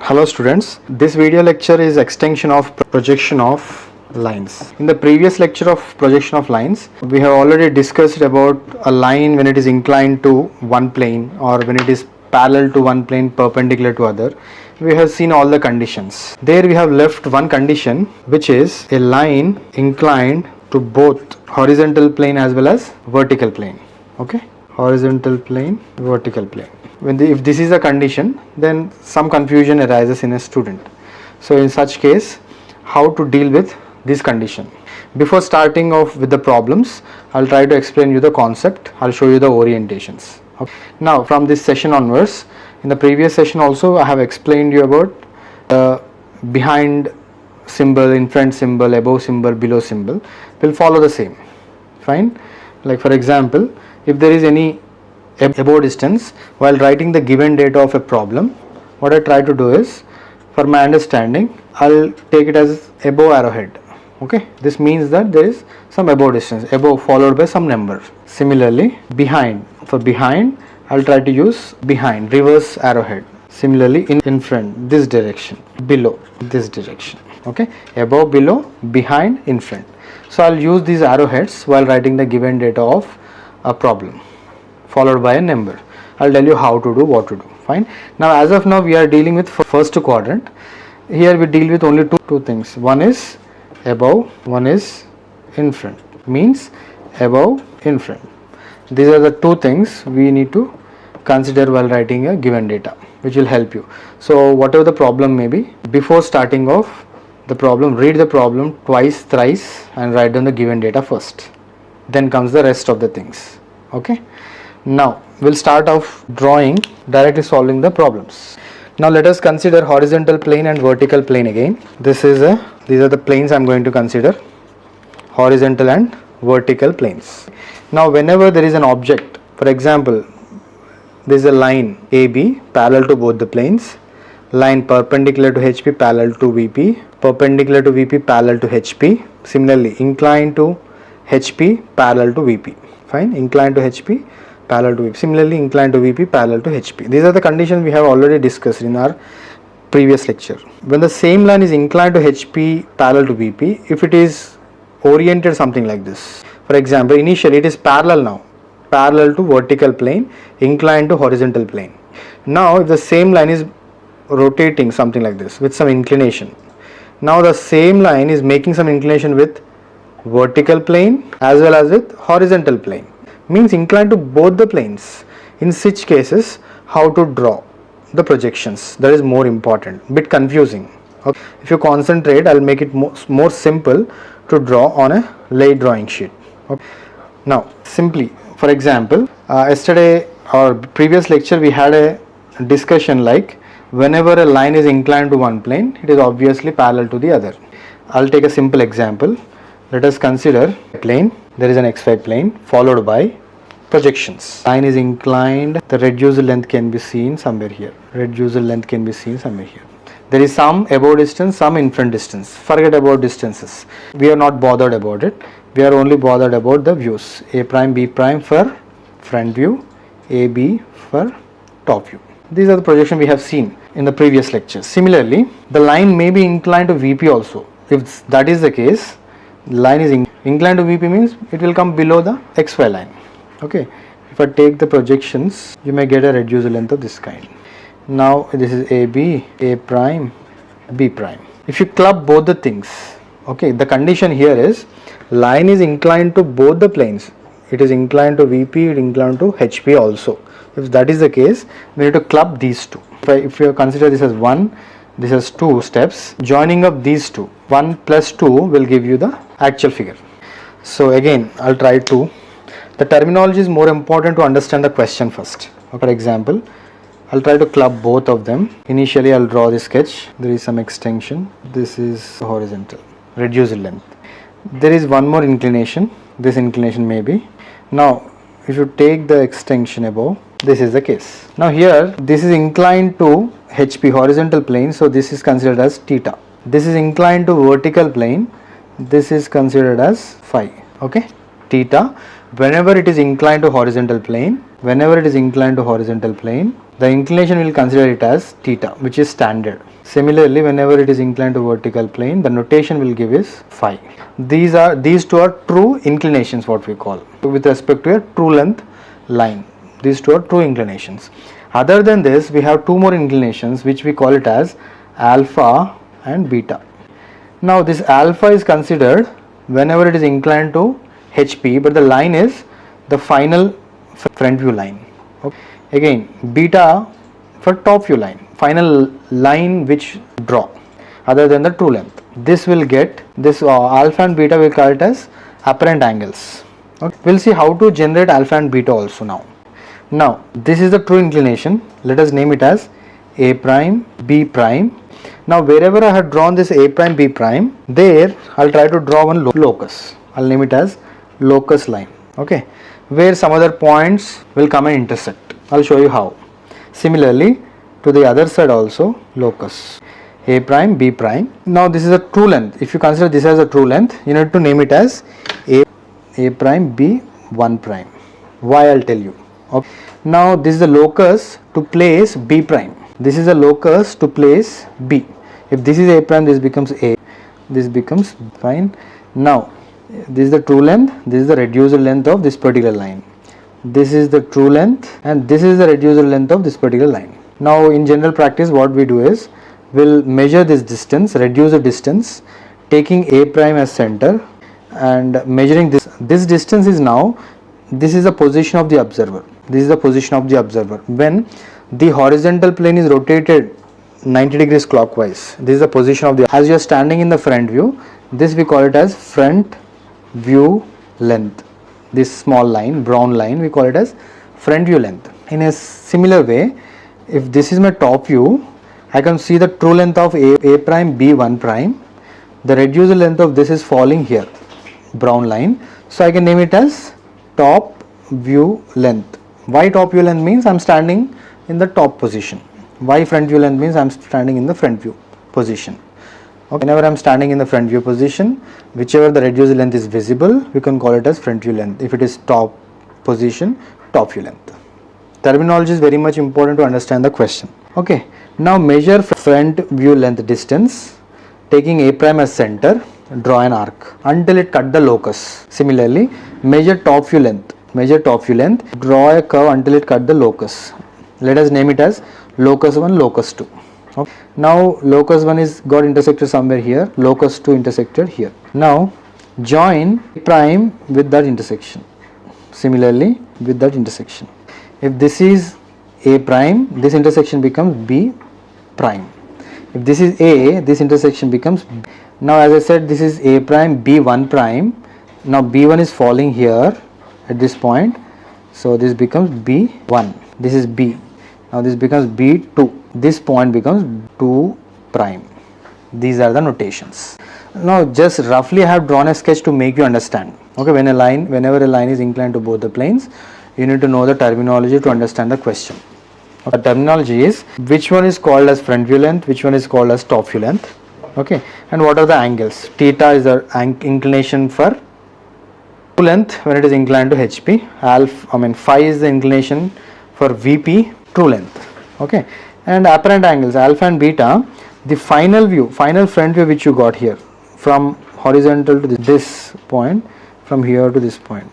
Hello students, this video lecture is extension of projection of lines. In the previous lecture of projection of lines, we have already discussed about a line when it is inclined to one plane or when it is parallel to one plane perpendicular to other. We have seen all the conditions. There we have left one condition, which is a line inclined to both horizontal plane as well as vertical plane. Okay, horizontal plane, vertical plane. If this is a condition, then some confusion arises in a student. So in such case, how to deal with this condition? Before starting off with the problems, I'll try to explain you the concept. I'll show you the orientations. Okay. Now from this session onwards, in the previous session also I have explained you about the behind symbol, in front symbol, above symbol, below symbol will follow the same. Fine. Like for example, if there is any above distance while writing the given data of a problem, what I try to do is, for my understanding, I'll take it as above arrowhead. Okay, this means that there is some above distance, above followed by some number. Similarly, behind, for behind I'll try to use behind, reverse arrowhead. Similarly, in front, this direction, below, this direction. Okay, above, below, behind, in front. So I'll use these arrowheads while writing the given data of a problem followed by a number. I'll tell you how to do, what to do. Fine. Now as of now we are dealing with first quadrant. Here we deal with only two things. One is above, one is in front. Means above, in front. These are the two things we need to consider while writing a given data, which will help you. So whatever the problem may be, before starting off the problem, read the problem twice, thrice and write down the given data first. Then comes the rest of the things. Okay. Now we'll start off drawing, directly solving the problems. Now let us consider horizontal plane and vertical plane again. These are the planes I'm going to consider, horizontal and vertical planes. Now whenever there is an object, for example, there is a line AB parallel to both the planes, line perpendicular to HP parallel to VP, perpendicular to VP parallel to HP, similarly inclined to HP parallel to VP. Fine, inclined to HP parallel to VP. Similarly, inclined to VP parallel to HP. These are the conditions we have already discussed in our previous lecture. When the same line is inclined to HP parallel to VP, if it is oriented something like this, for example, initially it is parallel now, parallel to vertical plane, inclined to horizontal plane. Now, if the same line is rotating something like this with some inclination, now the same line is making some inclination with vertical plane as well as with horizontal plane, means inclined to both the planes. In such cases, how to draw the projections, that is more important, bit confusing. Okay. If you concentrate, I'll make it more simple to draw on a lay drawing sheet. Okay. Now simply, for example, yesterday or previous lecture we had a discussion like whenever a line is inclined to one plane, it is obviously parallel to the other. I'll take a simple example. Let us consider a plane. There is an xy plane followed by projections. Line is inclined, the reduced length can be seen somewhere here. Reduced length can be seen somewhere here. There is some above distance, some in front distance. Forget about distances. We are not bothered about it. We are only bothered about the views. A prime, B prime for front view, AB for top view. These are the projection we have seen in the previous lectures. Similarly, the line may be inclined to VP also. If that is the case, line is inclined to VP means it will come below the XY line. Okay, if I take the projections, you may get a reduced length of this kind. Now this is AB, A prime, B prime. If you club both the things, okay, the condition here is line is inclined to both the planes. It is inclined to VP, it is inclined to HP also. If that is the case, we need to club these two. If you consider this as 1, this has 2 steps, joining up these two, 1 plus 2 will give you the actual figure. So again, I'll try to, the terminology is more important to understand the question first. For example, I'll try to club both of them. Initially I'll draw the sketch. There is some extension. This is horizontal, reduced length. There is one more inclination. This inclination may be. Now if you take the extension above, this is the case. Now here this is inclined to HP, horizontal plane, so this is considered as theta. This is inclined to vertical plane, this is considered as phi. Okay, theta. Whenever it is inclined to horizontal plane, the inclination will consider it as theta, which is standard. Similarly, whenever it is inclined to vertical plane, the notation will give is phi. These two are true inclinations, what we call, with respect to a true length line. These two are true inclinations. Other than this, we have two more inclinations which we call it as alpha and beta. Now this alpha is considered whenever it is inclined to HP, but the line is the final front view line. Okay. Again, beta for top view line, final line which draw other than the true length. This will get this alpha and beta, we call it as apparent angles. Okay. We'll see how to generate alpha and beta also now. Now this is the true inclination. Let us name it as A prime, B prime. Now wherever I have drawn this A prime, B prime, there I'll try to draw one locus. I'll name it as locus line. Okay, where some other points will come and intersect. I'll show you how. Similarly to the other side also, locus A prime, B prime. Now this is a true length. If you consider this as a true length, you need to name it as A prime, B 1 prime. Why, I'll tell you. Okay. Now this is the locus to place B prime. This is a locus to place B. If this is A prime, this becomes A, this becomes fine. Now this is the true length, this is the reducer length of this particular line. This is the true length and this is the reducer length of this particular line. Now in general practice, what we do is, we'll measure this distance, reduce the distance, taking A prime as center and measuring this. This distance is now, this is the position of the observer. This is the position of the observer. When the horizontal plane is rotated 90 degrees clockwise, this is the position of the, as you are standing in the front view, this we call it as front view length. This small line, brown line, we call it as front view length. In a similar way, if this is my top view, I can see the true length of A prime, B 1 prime. The reducer length of this is falling here, brown line. So I can name it as top view length. Why top view length? Means I am standing in the top position. Why front view length? Means I am standing in the front view position. Okay. Whenever I am standing in the front view position, whichever the reducer length is visible, we can call it as front view length. If it is top position, top view length. Terminology is very much important to understand the question. Okay. Now measure front view length distance, taking A prime as center, draw an arc until it cut the locus. Similarly, measure top view length. Measure top view length, draw a curve until it cut the locus. Let us name it as locus 1, locus 2. Okay. Now locus 1 is got intersected somewhere here, locus 2 intersected here. Now join A prime with that intersection. Similarly with that intersection. If this is A prime, this intersection becomes B prime. If this is A, this intersection becomes B. Now as I said, this is A prime, B 1 prime. Now B1 is falling here at this point. So this becomes B1. This is B. Now this becomes B2. This point becomes 2 prime. These are the notations. Now just roughly I have drawn a sketch to make you understand. Okay, whenever a line is inclined to both the planes, you need to know the terminology to understand the question. The terminology is, which one is called as front view length, which one is called as top view length. Okay, and what are the angles? Theta is the inclination for true length when it is inclined to HP. Phi is the inclination for VP, true length. Okay, and apparent angles alpha and beta, the final view, final front view which you got here from horizontal to this point, from here to this point,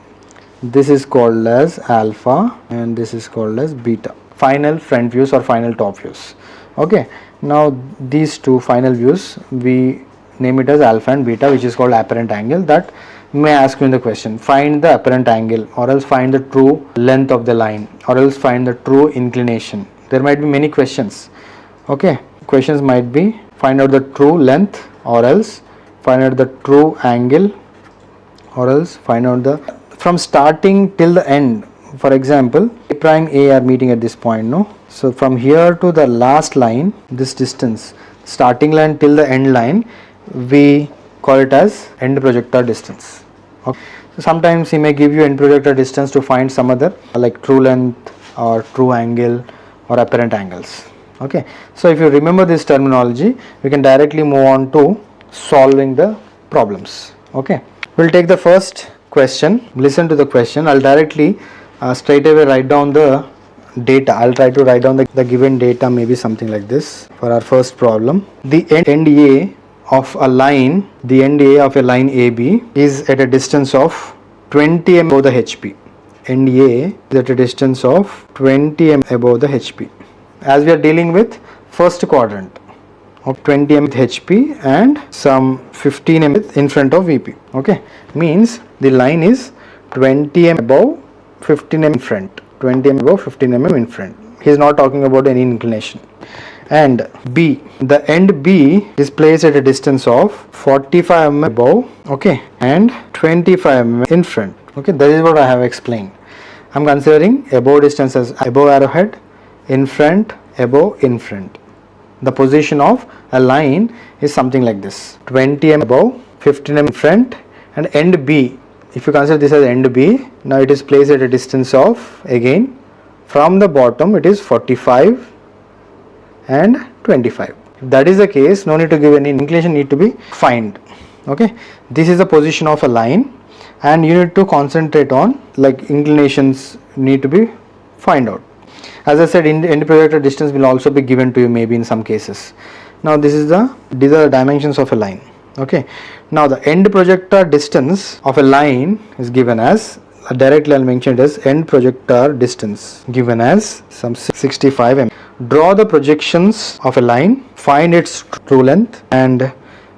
this is called as alpha and this is called as beta. Final front views or final top views. Okay, now these two final views we name it as alpha and beta, which is called apparent angle. That may ask you in the question, find the apparent angle, or else find the true length of the line, or else find the true inclination. There might be many questions. Okay, questions might be find out the true length, or else find out the true angle, or else find out the from starting till the end. For example, A prime A are meeting at this point, no? So from here to the last line, this distance, starting line till the end line, we call it as end projector distance. Okay. So sometimes he may give you end projector distance to find some other like true length or true angle or apparent angles. Okay. So if you remember this terminology, we can directly move on to solving the problems. Okay. We'll take the first question. Listen to the question. I'll directly straight away write down the data. I'll try to write down the given data, maybe something like this for our first problem. The end A of a line, the end A of a line AB is at a distance of 20 mm above the HP. End A is at a distance of 20 mm above the HP. As we are dealing with first quadrant of 20 mm with HP and some 15 mm in front of VP. Okay, means the line is 20 mm above, 15 mm in front. 20 mm above, 15 mm in front. He is not talking about any inclination. And B, the end B is placed at a distance of 45 mm above, okay, and 25 mm in front. Okay, that is what I have explained. I am considering above distance as above arrowhead, in front, above, in front. The position of a line is something like this: 20 mm above, 15 mm in front, and end B. If you consider this as end B, now it is placed at a distance of, again, from the bottom it is 45 and 25. If that is the case, no need to give any inclination, need to be find. Okay, this is the position of a line, and you need to concentrate on like inclinations need to be find out. As I said, end projector distance will also be given to you maybe in some cases. Now these are the dimensions of a line. Okay, now the end projector distance of a line is given as, directly I'll mention it as end projector distance, given as some 65 mm. Draw the projections of a line, find its true length and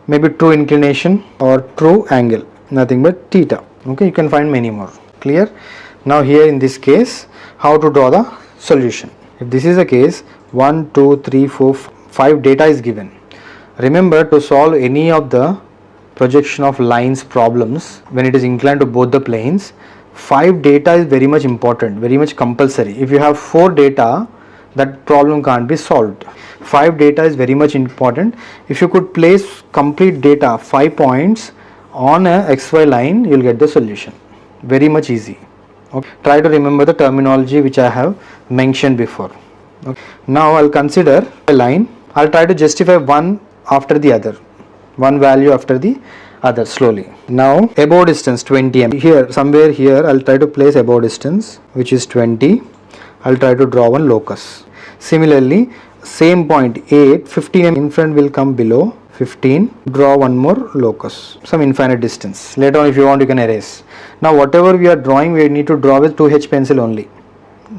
maybe true inclination or true angle, nothing but theta. Okay, you can find many more. Clear? Now here in this case, how to draw the solution. If this is the case, 1, 2, 3, 4, 5 data is given. Remember, to solve any of the projection of lines problems when it is inclined to both the planes, 5 data is very much important, very much compulsory. If you have 4 data, that problem can't be solved. 5 data is very much important. If you could place complete data 5 points on a XY line, you will get the solution. Very much easy. Okay. Try to remember the terminology which I have mentioned before. Okay. Now I'll consider a line. I'll try to justify one after the other, one value after the other slowly. Now above distance 20 mm. Here, somewhere here, I'll try to place above distance which is 20. I'll try to draw one locus. Similarly, same point 8, 15 mm in front will come below 15. Draw one more locus, some infinite distance. Later on if you want you can erase. Now whatever we are drawing, we need to draw with 2H pencil only.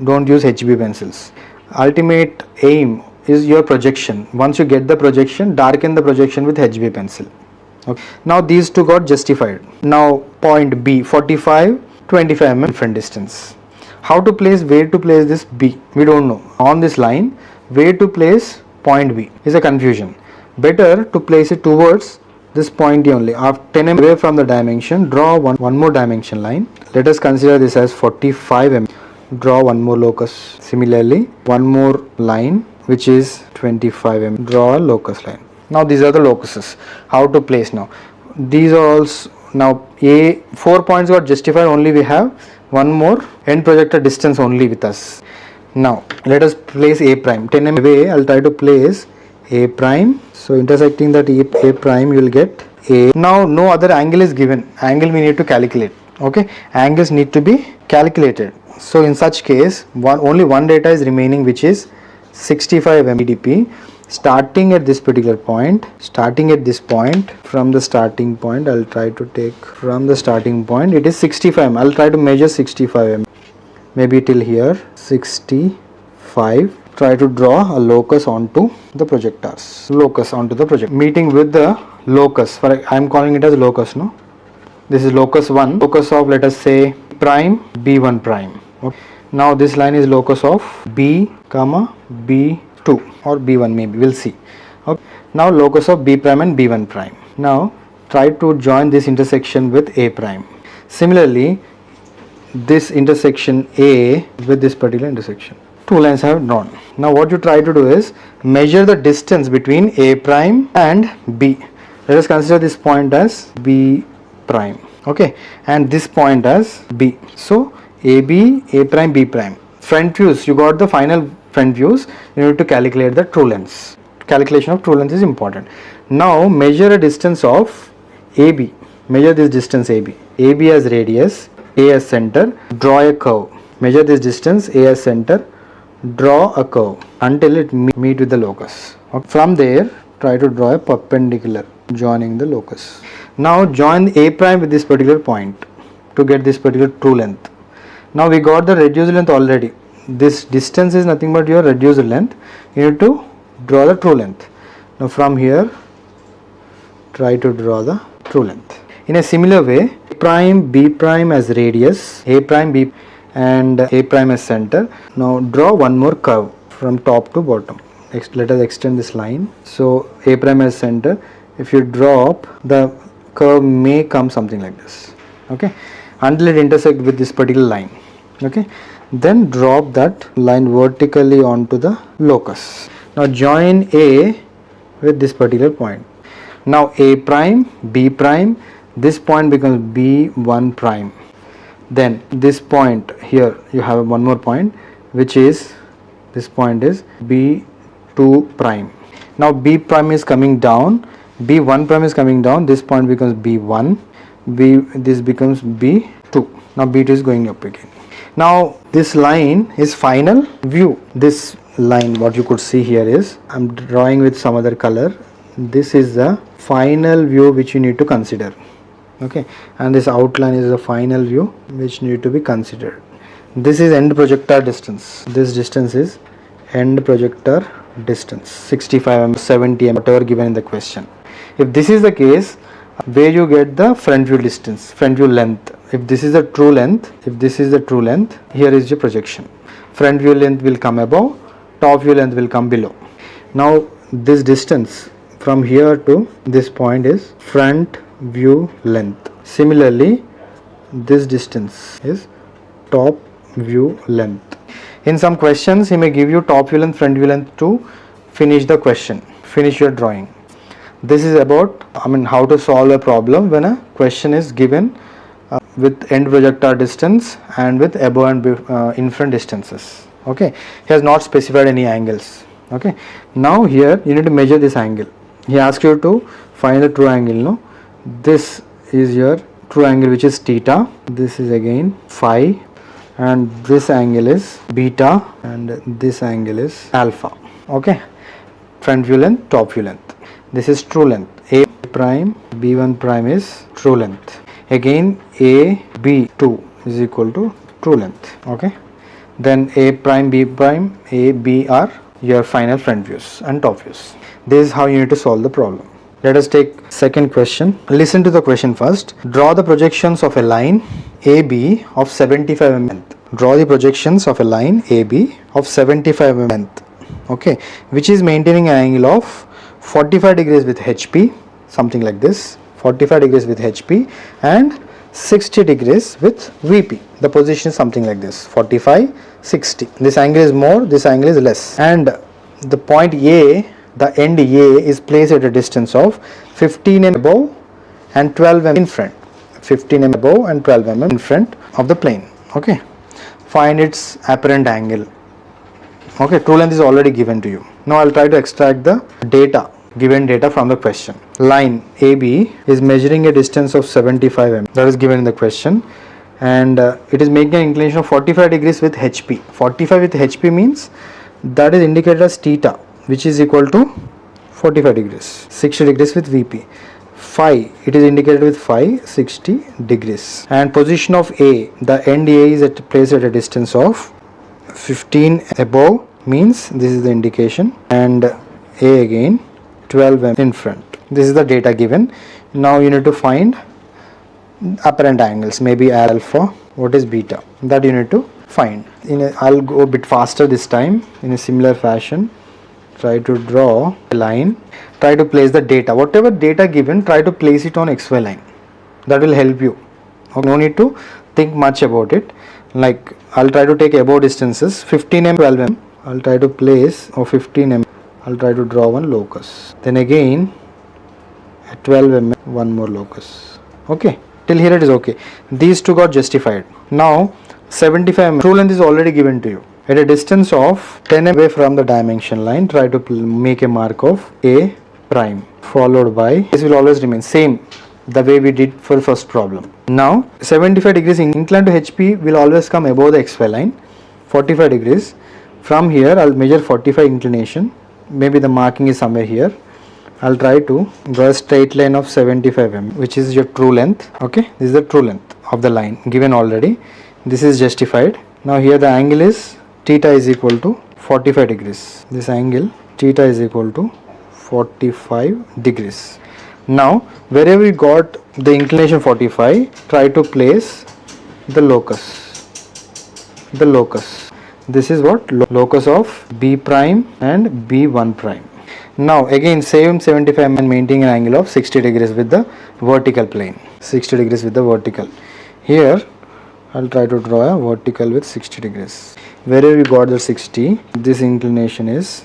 Don't use HB pencils. Ultimate aim is your projection. Once you get the projection, darken the projection with HB pencil. Okay. Now these two got justified. Now point B, 45, 25 mm different distance. How to place, where to place this B? We don't know. On this line, where to place point B is a confusion. Better to place it towards this point only. After 10 mm away from the dimension, draw one more dimension line. Let us consider this as 45 mm. Draw one more locus. Similarly, one more line which is 25 mm. Draw a locus line. Now these are the locuses. How to place now? These are also now 4 points got justified. Only we have one more end projector distance only with us. Now let us place A prime. 10 mm away, I'll try to place A prime. So intersecting that A prime, you will get A. Now no other angle is given. Angle we need to calculate. Okay, angles need to be calculated. So in such case, only one data is remaining, which is 65 mm. Starting at this particular point, from the starting point, I'll try to take from the starting point, it is 65 mm. I'll try to measure 65 mm. Maybe till here, 65. Try to draw a locus onto the projectors. Meeting with the locus. I am calling it as locus, no? This is locus 1. Locus of, let us say, prime, B1 prime. Okay. Now this line is locus of B, B2 or B1 maybe. We'll see. Okay. Now locus of B prime and B1 prime. Now try to join this intersection with A prime. Similarly, this intersection A with this particular intersection. 2 lines I have drawn. Now what you try to do is measure the distance between A prime and B. Let us consider this point as B prime. Okay, and this point as B. So AB, A prime, B prime. Front views, you got the final front views. You need to calculate the true lengths. Calculation of true length is important. Now measure a distance of AB. Measure this distance AB. AB as radius, A as center. Draw a curve. Measure this distance A as center. draw a curve until it meet with the locus. Okay. From there, try to draw a perpendicular joining the locus. Now join A prime with this particular point to get this particular true length. Now we got the reduced length already. This distance is nothing but your reduced length. You need to draw the true length. Now from here, try to draw the true length. In a similar way, A prime, B prime as radius, A prime, B and A prime as center. Now draw one more curve from top to bottom. Let us extend this line. So A prime as center. If you drop, the curve may come something like this. Okay, until it intersect with this particular line. Okay, then drop that line vertically onto the locus. Now join A with this particular point. Now A prime, B prime, this point becomes B1 prime. Then this point here, you have one more point, which is, this point is B2 prime. Now B prime is coming down, B1 prime is coming down, this point becomes B1, this becomes B2. Now B2 is going up again. Now this line is final view. This line, what you could see here is, I'm drawing with some other color. This is the final view which you need to consider. Okay, and this outline is the final view which need to be considered. This is end projector distance. This distance is end projector distance, 65 mm, 70 mm, whatever given in the question. If this is the case, where you get the front view distance, front view length. If this is the true length, here is your projection. Front view length will come above, top view length will come below. Now this distance from here to this point is front view length. Similarly, this distance is top view length. In some questions, he may give you top view length, front view length to finish the question, finish your drawing. This is about, how to solve a problem when a question is given with end projector distance and with above and in-front distances. Okay, he has not specified any angles. Okay, now here you need to measure this angle. He asks you to find the true angle. No, this is your true angle, which is theta. This is again phi, and this angle is beta, and this angle is alpha. Okay, front view length, top view length. This is true length. A prime, B1 prime is true length. Again A, B2 is equal to true length. Okay, then A prime, B prime, A, B are your final front views and top views. This is how you need to solve the problem. Let us take second question. Listen to the question first. Draw the projections of a line AB of 75 mm length. Draw the projections of a line AB of 75 mm length. Okay, which is maintaining an angle of 45 degrees with HP, something like this, 45 degrees with HP and 60 degrees with VP. The position is something like this, 45, 60. This angle is more, this angle is less. And the point A, the end A is placed at a distance of 15 mm above and 12 mm in front. 15 mm above and 12 mm in front of the plane. Okay, find its apparent angle. Okay, true length is already given to you. Now I'll try to extract the data, given data from the question. Line AB is measuring a distance of 75 mm, that is given in the question, and it is making an inclination of 45 degrees with HP. 45 with HP means that is indicated as theta, which is equal to 45 degrees. 60 degrees with VP. Phi, it is indicated with phi, 60 degrees. And position of A, the end A is placed at a distance of 15 above, means this is the indication, and A again 12 mm in front. This is the data given. Now you need to find apparent angles, maybe alpha, what is beta, that you need to find. I'll go a bit faster this time. In a similar fashion, try to draw a line, try to place the data, whatever data given, try to place it on XY line. That will help you. No need to think much about it. Like I'll try to take above distances 15 mm, 12 mm. I'll try to place 15 mm. I'll try to draw one locus. Then again at 12 mm one more locus. Okay, till here it is okay. These two got justified. Now 75 mm true length is already given to you. At a distance of 10 mm away from the dimension line, try to make a mark of A prime, followed by, this will always remain same the way we did for the first problem. Now 75 degrees inclined to HP will always come above the XY line, 45 degrees From here I'll measure 45 inclination, maybe the marking is somewhere here. I'll try to draw a straight line of 75 mm, which is your true length. Okay, this is the true length of the line given already. This is justified. Now here the angle is theta is equal to 45 degrees. This angle theta is equal to 45 degrees. Now wherever we got the inclination 45, try to place the locus. This is what locus of B prime and B1 prime. Now again same 75 mm, maintaining an angle of 60 degrees with the vertical plane. 60 degrees with the vertical. Here I'll try to draw a vertical with 60 degrees. Wherever we got the 60, this inclination is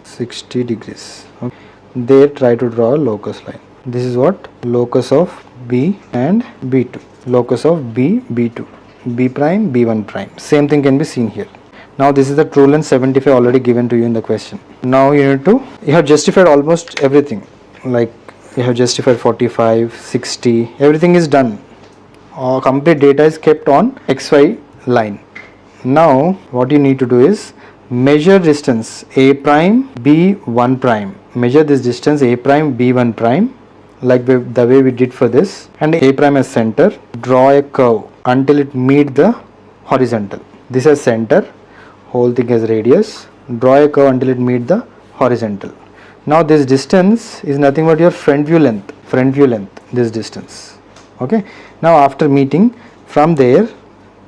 60 degrees. Okay. There try to draw a locus line. This is what locus of B and B2. Locus of B, B2. B prime, B1 prime. Same thing can be seen here. Now this is the true length 75 already given to you in the question. Now you have justified almost everything. Like you have justified 45, 60, everything is done. Complete data is kept on XY line. Now what you need to do is measure distance A prime, B1 prime. Measure this distance A prime, B1 prime, like the way we did for this, and A prime as center. Draw a curve until it meet the horizontal. This as center, whole thing as radius. Draw a curve until it meet the horizontal. Now this distance is nothing but your front view length, this distance. Okay. Now after meeting, from there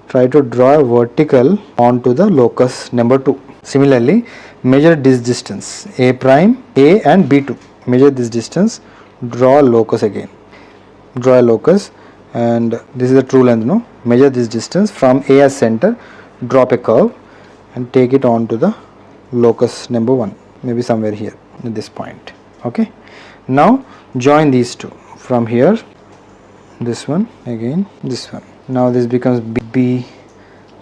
try to draw a vertical onto the locus number 2. Similarly, measure this distance A prime, A and B2. Measure this distance, draw a locus again. Draw a locus, and this is the true length. No, measure this distance from A as center, drop a curve and take it on to the locus number 1, maybe somewhere here at this point. Okay. Now join these two. From here, this one, again this one. Now this becomes B.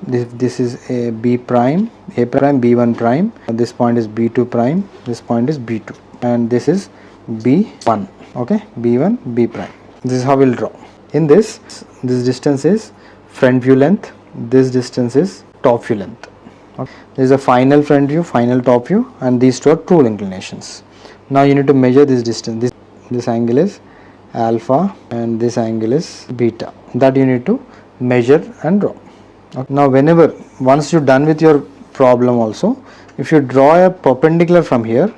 This is a B prime, A prime, B1 prime. This point is B2 prime. This point is B2, and this is B1. Okay, B1, B prime. This is how we'll draw. In this distance is front view length. This distance is top view length. Okay. There is a final front view, final top view, and these two are true inclinations. Now you need to measure this distance. This angle is alpha and this angle is beta. That you need to measure and draw. Okay. Now once you're done with your problem also, if you draw a perpendicular from here,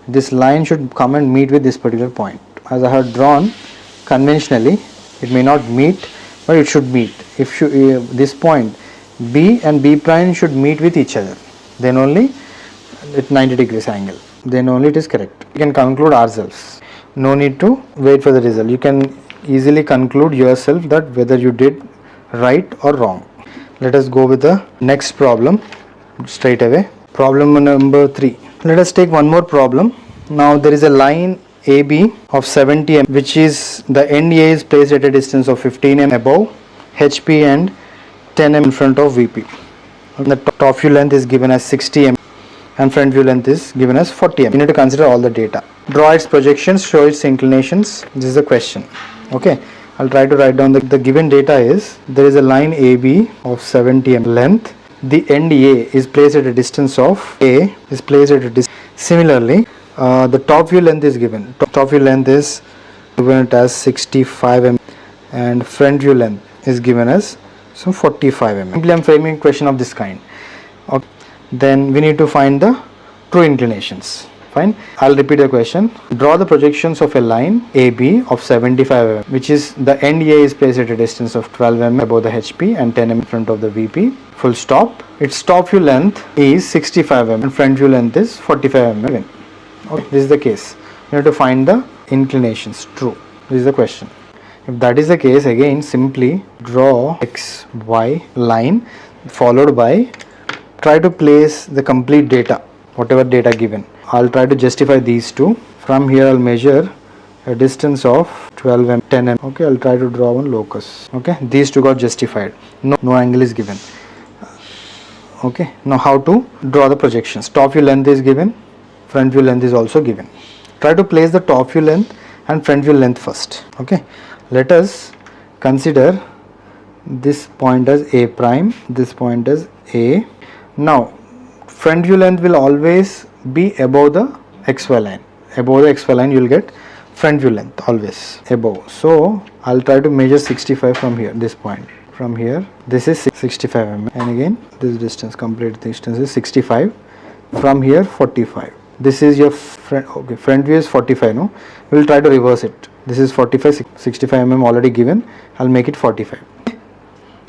this line should come and meet with this particular point. As I have drawn conventionally, it may not meet, but it should meet. If this point B and B prime should meet with each other, then only at 90 degrees angle, then only it is correct. You can conclude ourselves. No need to wait for the result. You can easily conclude yourself that whether you did right or wrong. Let us go with the next problem straight away. Problem number 3. Let us take one more problem. Now there is a line AB of 70 mm, which is the end A is placed at a distance of 15 mm above HP and 10 mm in front of VP. The top view length is given as 60 mm and front view length is given as 40 mm. You need to consider all the data. Draw its projections, show its inclinations. This is the question. Okay, I'll try to write down the given data is there is a line AB of 70 mm length. The end A is placed at a distance of Similarly, the top view length is given. Top view length is given as 65 mm and front view length is given as 45 mm. Simply I am framing a question of this kind. Okay. Then we need to find the true inclinations. Fine. I'll repeat the question. Draw the projections of a line AB of 75 mm, which is the end A is placed at a distance of 12 mm above the HP and 10 mm in front of the VP. Full stop. Its top view length is 65 mm and front view length is 45 mm. Okay. This is the case. You have to find the inclinations. True. This is the question. If that is the case, again simply draw XY line followed by try to place the complete data, whatever data given. I'll try to justify these two. From here I'll measure a distance of 12 mm, 10 mm. Okay, I'll try to draw one locus. Okay, these two got justified. No angle is given. Okay, now how to draw the projections. Top view length is given, front view length is also given. Try to place the top view length and front view length first. Okay, let us consider this point as A prime, this point as A. Now front view length will always be above the XY line. Above the XY line you will get front view length always above. So I'll try to measure 65 from here, this point. From here, this is 65 mm, and again this distance, complete distance is 65. From here 45. This is your front. Okay, front view is 45. No, we will try to reverse it. This is 45, 65 mm already given. I'll make it 45.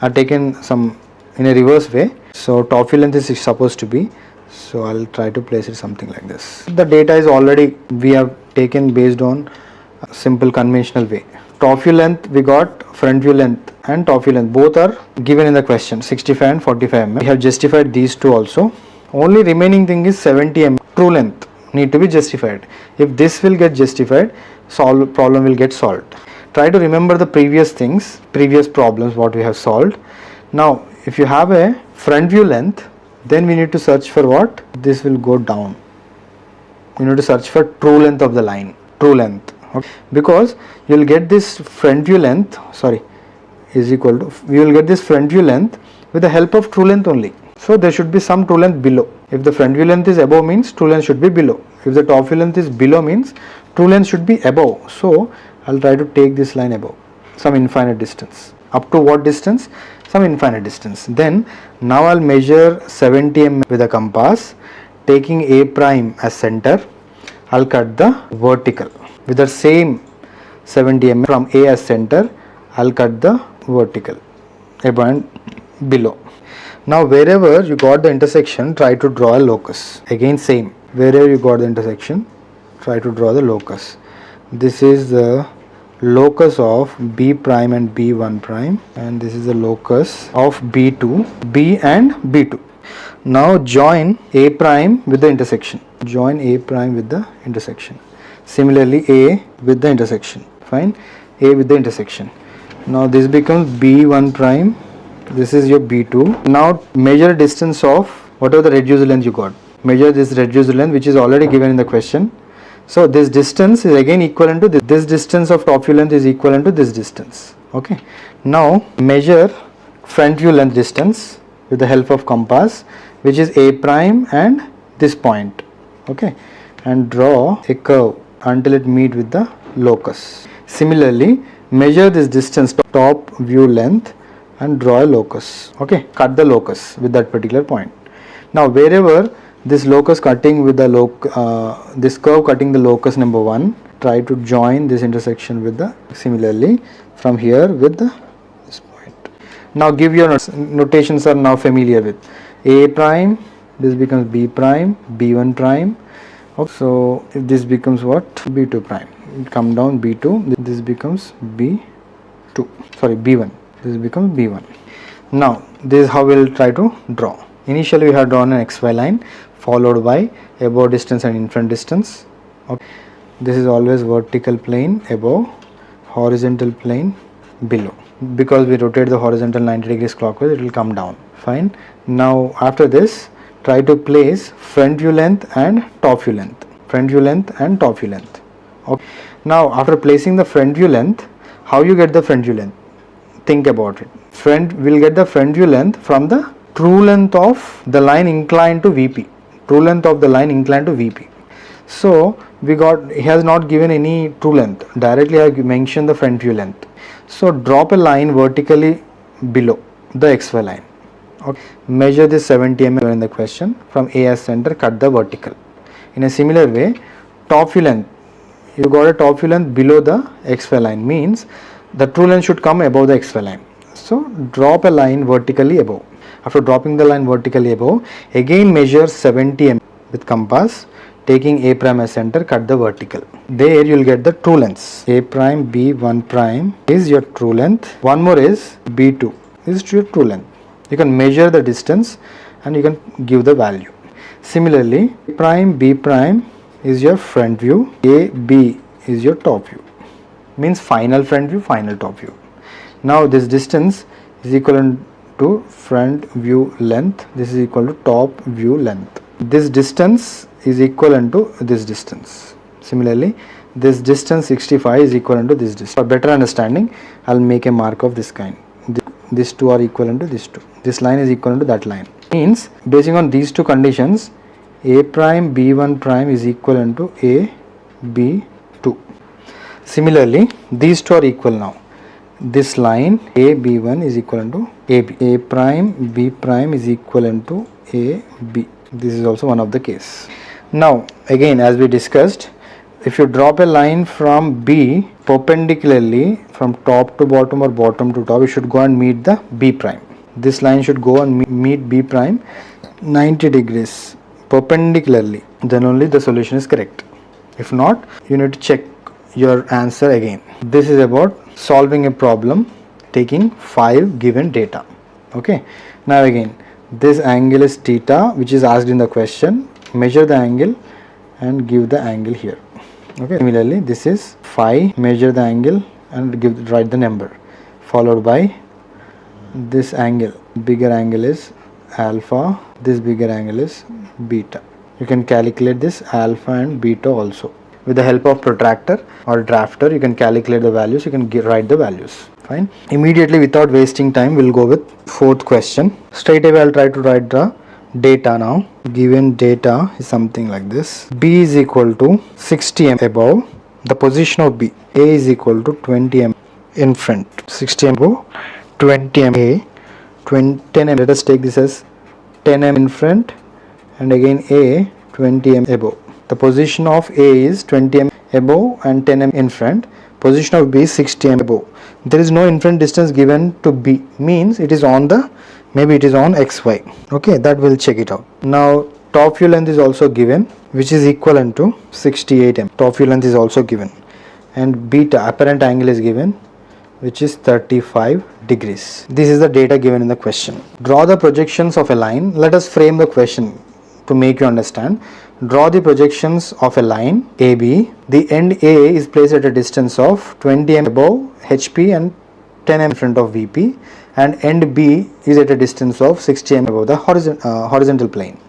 I've taken some in a reverse way. So top view length is supposed to be. So I'll try to place it something like this. The data is already we have taken based on a simple conventional way. Top view length we got, front view length and top view length both are given in the question, 65 and 45 mm. We have justified these two also. Only remaining thing is 70 mm true length need to be justified. If this will get justified, problem will get solved. Try to remember the previous things, previous problems what we have solved. Now if you have a front view length, then we need to search for what? This will go down. You need to search for true length of the line, true length. Okay. Because you will get this front view length, is equal to, we will get this front view length with the help of true length only. So there should be some true length below. If the front view length is above means true length should be below. If the top view length is below means true length should be above. So I'll try to take this line above, some infinite distance. Up to what distance? Some infinite distance. Then now I'll measure 70 mm with a compass, taking A prime as center. I'll cut the vertical with the same 70 mm from A as center. I'll cut the vertical above and below. Now wherever you got the intersection, try to draw a locus. Again same, wherever you got the intersection, try to draw the locus. This is the locus of B prime and B1 prime, and this is the locus of B2, B and B2. Now join A prime with the intersection. Join A prime with the intersection. Similarly A with the intersection. Fine. A with the intersection. Now this becomes B1 prime. This is your B2. Now measure distance of whatever the reduced length you got. Measure this reduced length which is already given in the question. So this distance is again equivalent to this distance of top view length is equivalent to this distance. Okay. Now measure front view length distance with the help of compass, which is A prime and this point. Okay. And draw a curve until it meet with the locus. Similarly, measure this distance top view length and draw a locus. Okay. Cut the locus with that particular point. Now wherever this locus cutting with the this curve cutting the locus number 1, try to join this intersection with the similarly from here with this point. Now give your notations are now familiar with A prime, this becomes B prime, B1 prime. Okay. So if this becomes what? B2 prime. Come down B2, this becomes B1. This becomes B1. Now this is how we will try to draw. Initially we have drawn an XY line followed by above distance and in front distance. Okay. This is always vertical plane above, horizontal plane below. Because we rotate the horizontal 90 degrees clockwise, it will come down. Fine. Now after this, try to place front view length and top view length. Front view length and top view length. Okay. Now after placing the front view length, how you get the front view length? Think about it. We'll get the front view length from the true length of the line inclined to VP. True length of the line inclined to VP. So he has not given any true length. Directly I have mentioned the front view length. So drop a line vertically below the XY line. Okay. Measure this 70 mm in the question. From A as center, cut the vertical. In a similar way, top view length. You got a top view length below the XY line, means the true length should come above the XY line. So drop a line vertically above. After dropping the line vertically above, again measure 70 mm with compass, taking A prime as center, cut the vertical. There you will get the true lengths. A prime B1 prime is your true length. One more is B2 is your true length. You can measure the distance and you can give the value. Similarly, A prime B prime is your front view. A B is your top view. Means final front view, final top view. Now this distance is equivalent to front view length. This is equal to top view length. This distance is equivalent to this distance. Similarly, this distance 65 is equivalent to this distance. For better understanding, I'll make a mark of this kind. These two are equivalent to this two. This line is equivalent to that line. Means basing on these two conditions, a prime b1 prime is equivalent to a b2. Similarly, these two are equal now. This line a b1 is equivalent to ab. A prime b prime is equivalent to a b. This is also one of the case. Now again, as we discussed, if you drop a line from B perpendicularly from top to bottom or bottom to top, you should go and meet the B prime. This line should go and meet B prime 90 degrees perpendicularly. Then only the solution is correct. If not, you need to check your answer again. This is about solving a problem taking 5 given data. Okay. Now again, this angle is theta, which is asked in the question. Measure the angle and give the angle here. Okay. Similarly, this is phi, measure the angle and write the number, followed by this angle. Bigger angle is alpha, this bigger angle is beta. You can calculate this alpha and beta also. With the help of protractor or drafter, you can calculate the values, you can write the values. Fine. Immediately, without wasting time, we'll go with fourth question. Straight away I'll try to write the data now. Given data is something like this. B is equal to 60 m above the position of B. A is equal to 20 m in front. 60 m above, 20 m A, 10 m. Let us take this as 10 m in front and again A 20 m above. The position of A is 20 m above and 10 m in front. Position of B is 60 m above. There is no in front distance given to B, means it is on the, maybe it is on XY. Okay, that will check it out. Now top view length is also given, which is equivalent to 68 m. Top view length is also given, and beta apparent angle is given, which is 35 degrees. This is the data given in the question. Draw the projections of a line. Let us frame the question to make you understand. Draw the projections of a line AB. The end A is placed at a distance of 20 m above HP and 10 m in front of VP, and end B is at a distance of 60 m above the horizontal plane.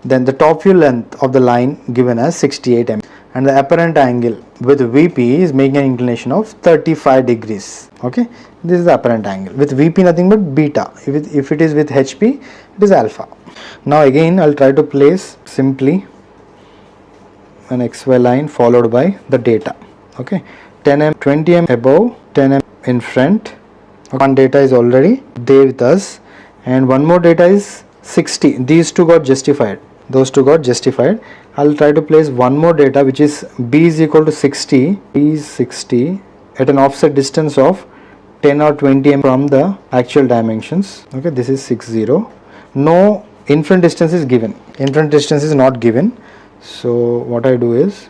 Then the top view length of the line given as 68 m, and the apparent angle with VP is making an inclination of 35 degrees. Okay, this is the apparent angle. With VP nothing but beta. If it is with HP, it is alpha. Now again I'll try to place simply an XY line followed by the data. Okay, 10 m, 20 m above, 10 m in front. One data is already there with us, and one more data is 60. These two got justified. Those two got justified. I'll try to place one more data, which is B is equal to 60. B is 60 at an offset distance of 10 or 20 m from the actual dimensions. Okay, this is 60. No in front distance is given. In front distance is not given. So what I do is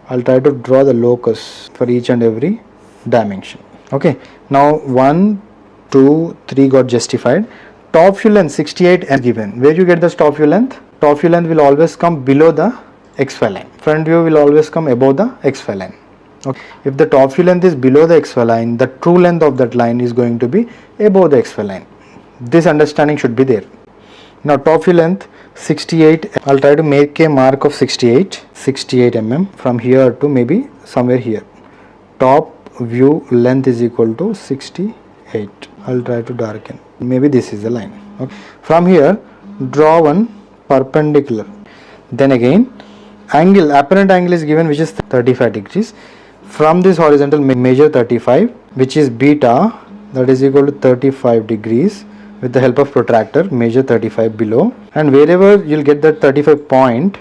I'll try to draw the locus for each and every dimension. Okay, now 1, 2, 3 got justified. Top view length 68 m given. Where you get the top view length? Top view length will always come below the XY line. Front view will always come above the XY line. Okay. If the top view length is below the XY line, the true length of that line is going to be above the XY line. This understanding should be there. Now top view length 68. I'll try to make a mark of 68 mm from here to maybe somewhere here. Top view length is equal to 68. I'll try to darken. Maybe this is the line. Okay. From here, draw one perpendicular. Then again, angle, apparent angle is given, which is 35 degrees. From this horizontal, measure 35, which is beta, that is equal to 35 degrees. With the help of protractor, measure 35 below, and wherever you'll get that 35 point,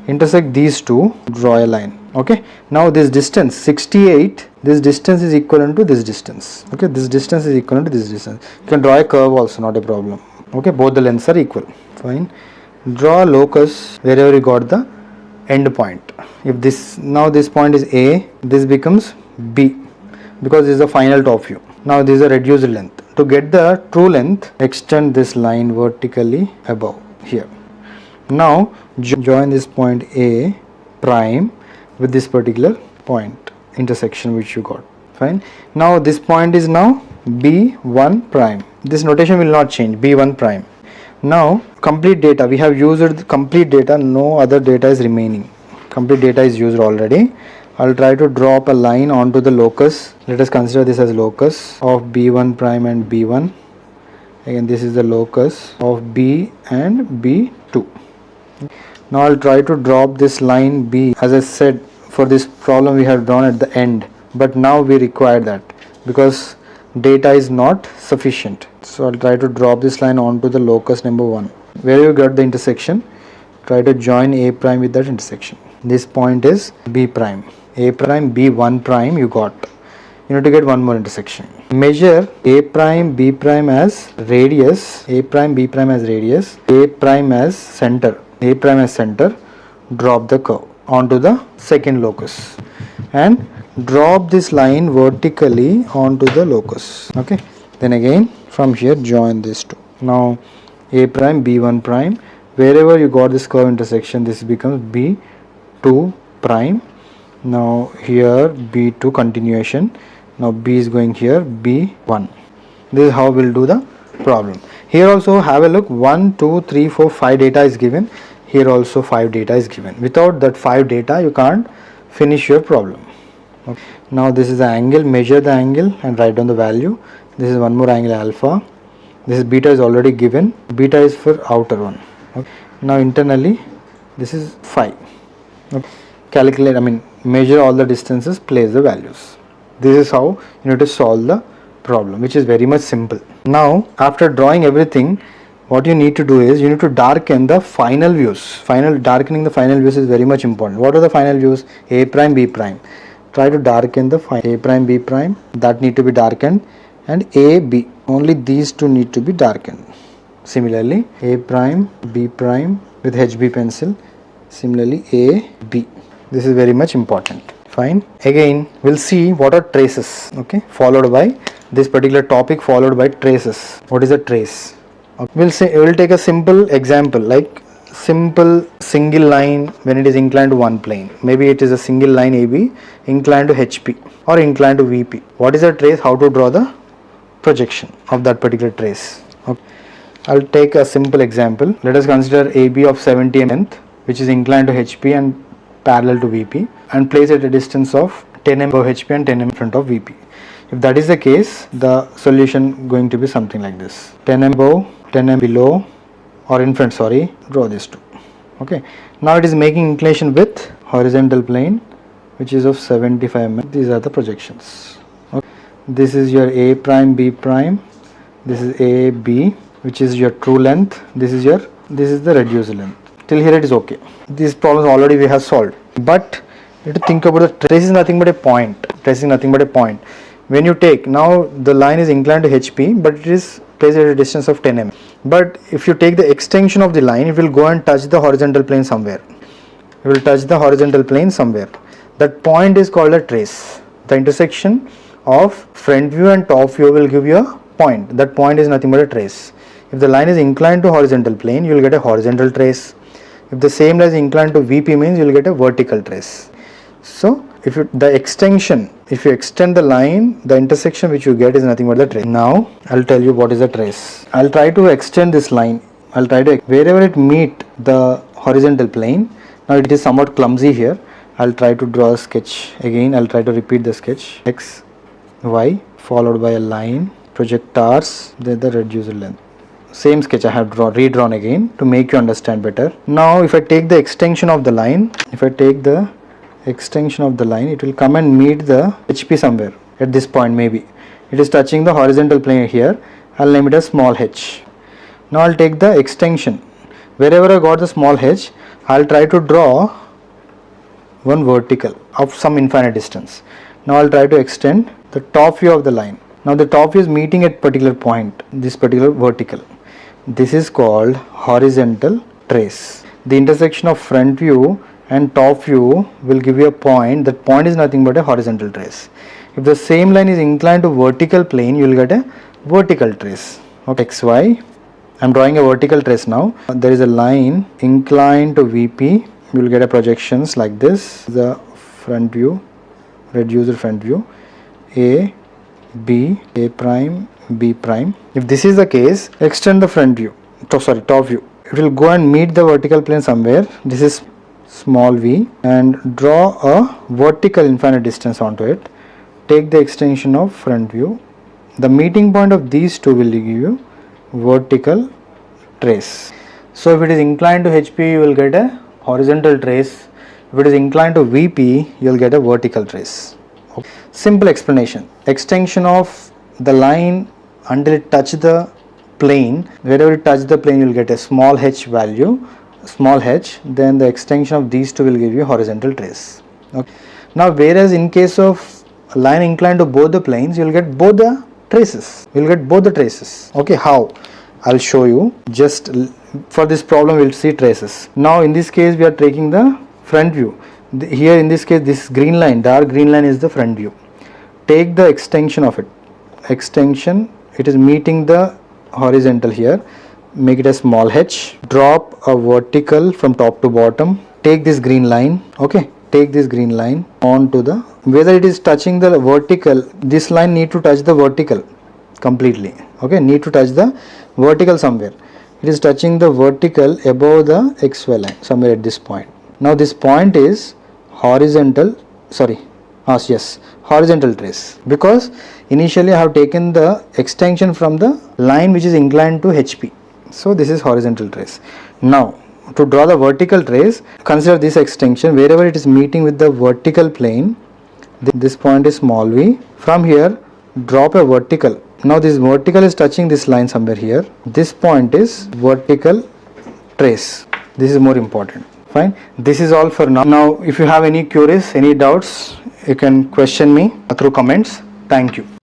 intersect these two, draw a line. Okay, now this distance 68, this distance is equivalent to this distance. Okay, this distance is equivalent to this distance. You can draw a curve also, not a problem. Okay, both the lengths are equal. Fine. Draw a locus wherever you got the end point. If this, now this point is A, this becomes B, because this is the final top view. Now this is a reduced length. To get the true length, extend this line vertically above here. Now join this point A prime with this particular point intersection which you got. Fine. Now this point is now B1 prime. This notation will not change, B1 prime. Now complete data, we have used the complete data, no other data is remaining. Complete data is used already. I'll try to drop a line onto the locus. Let us consider this as locus of B1 prime and B1, Again, this is the locus of B and B2. Now I'll try to drop this line B. As I said, for this problem we have drawn at the end, but now we require that because data is not sufficient. So I'll try to drop this line onto the locus number 1. Where you got the intersection, try to join A prime with that intersection. This point is B prime. A prime, B1 prime you got. You need to get one more intersection. Measure A prime, B prime as radius, A prime, B prime as radius, A prime as center. A prime as center, drop the curve onto the second locus and drop this line vertically onto the locus. Okay, then again from here join these two. Now A prime, B1 prime, wherever you got this curve intersection, this becomes B2 prime. Now here B2 continuation. Now B is going here, B1. This is how we'll do the problem. Here also have a look, 1, 2, 3, 4, 5 data is given. Here also 5 data is given. Without that 5 data you can't finish your problem. Okay. Now this is the angle, measure the angle and write down the value. This is one more angle alpha. This is beta is already given. Beta is for outer one. Okay. Now internally this is 5. Okay. Calculate, measure all the distances, place the values. This is how you need to solve the problem, which is very much simple. Now after drawing everything, what you need to do is you need to darken the final views. Darkening the final views is very much important. What are the final views? A prime, B prime. Try to darken the A prime, B prime, that need to be darkened, and A, B. Only these two need to be darkened. Similarly, A prime, B prime with HB pencil. Similarly, A, B. This is very much important. Fine. Again, we'll see what are traces. Okay, followed by this particular topic, followed by traces. What is a trace? Okay. We'll take a simple example, like simple single line when it is inclined to one plane. Maybe it is a single line AB inclined to HP or inclined to VP. What is a trace? How to draw the projection of that particular trace. Okay. I'll take a simple example. Let us consider AB of 70 mm, which is inclined to HP and parallel to VP, and place it at a distance of 10 mm above HP and 10 mm in front of VP. If that is the case, the solution going to be something like this: 10 mm above, 10 mm below, or in front, draw these two. Okay. Now it is making inclination with horizontal plane, which is of 75 mm. These are the projections. Okay. This is your A prime, B prime. This is A, B, which is your true length. This is the reduced length. Till here it is okay. These problems already we have solved. But you have to think about the trace is nothing but a point. Trace is nothing but a point. When you take, now the line is inclined to HP, but it is placed at a distance of 10 mm. But if you take the extension of the line, it will go and touch the horizontal plane somewhere. It will touch the horizontal plane somewhere. That point is called a trace. The intersection of front view and top view will give you a point. That point is nothing but a trace. If the line is inclined to horizontal plane, you will get a horizontal trace. If the same line is inclined to VP, means you will get a vertical trace. So if you extend the line, the intersection which you get is nothing but the trace. Now I'll tell you what is a trace. I'll try to extend this line. Wherever it meet the horizontal plane. Now it is somewhat clumsy here. I'll try to draw a sketch. Again I'll try to repeat the sketch. X, Y, followed by a line, project R's, then the reduced length. Same sketch I have redrawn again to make you understand better. Now if I take the extension of the line, it will come and meet the HP somewhere at this point. Maybe it is touching the horizontal plane here. I'll name it as small h. Now I'll take the extension. Wherever I got the small h, I'll try to draw one vertical of some infinite distance. Now I'll try to extend the top view of the line. Now the top view is meeting at particular point, this particular vertical. This is called horizontal trace. The intersection of front view and top view will give you a point. That point is nothing but a horizontal trace. If the same line is inclined to vertical plane, you will get a vertical trace. Okay, XY. I am drawing a vertical trace now. There is a line inclined to VP. You will get a projections like this. The front view, reduced front view. A, B, A prime, B prime. If this is the case, extend the front view, top view. It will go and meet the vertical plane somewhere. This is small v, and draw a vertical infinite distance onto it. Take the extension of front view. The meeting point of these two will give you vertical trace. So if it is inclined to HP, you will get a horizontal trace. If it is inclined to VP, you will get a vertical trace. Okay. Simple explanation. Extension of the line until it touches the plane. Wherever it touches the plane, you will get a small h value, small h. Then the extension of these two will give you horizontal trace. Okay. Now, whereas in case of a line inclined to both the planes, you will get both the traces. You will get both the traces. Okay, how? I'll show you. Just for this problem, we'll see traces. Now, in this case, we are taking the front view. Here, in this case, this green line, dark green line is the front view. Take the extension of it. Extension, it is meeting the horizontal here. Make it a small h. Drop a vertical from top to bottom. Take this green line. Okay. Take this green line onto the, whether it is touching the vertical, this line need to touch the vertical completely. Okay, need to touch the vertical somewhere. It is touching the vertical above the xy line somewhere at this point. Now this point is horizontal, horizontal trace, because initially I have taken the extension from the line which is inclined to HP. So this is horizontal trace. Now to draw the vertical trace, consider this extension wherever it is meeting with the vertical plane. This point is small v. From here, drop a vertical. Now this vertical is touching this line somewhere here. This point is vertical trace. This is more important. Fine. This is all for now. Now, if you have any queries, any doubts, you can question me through comments. Thank you.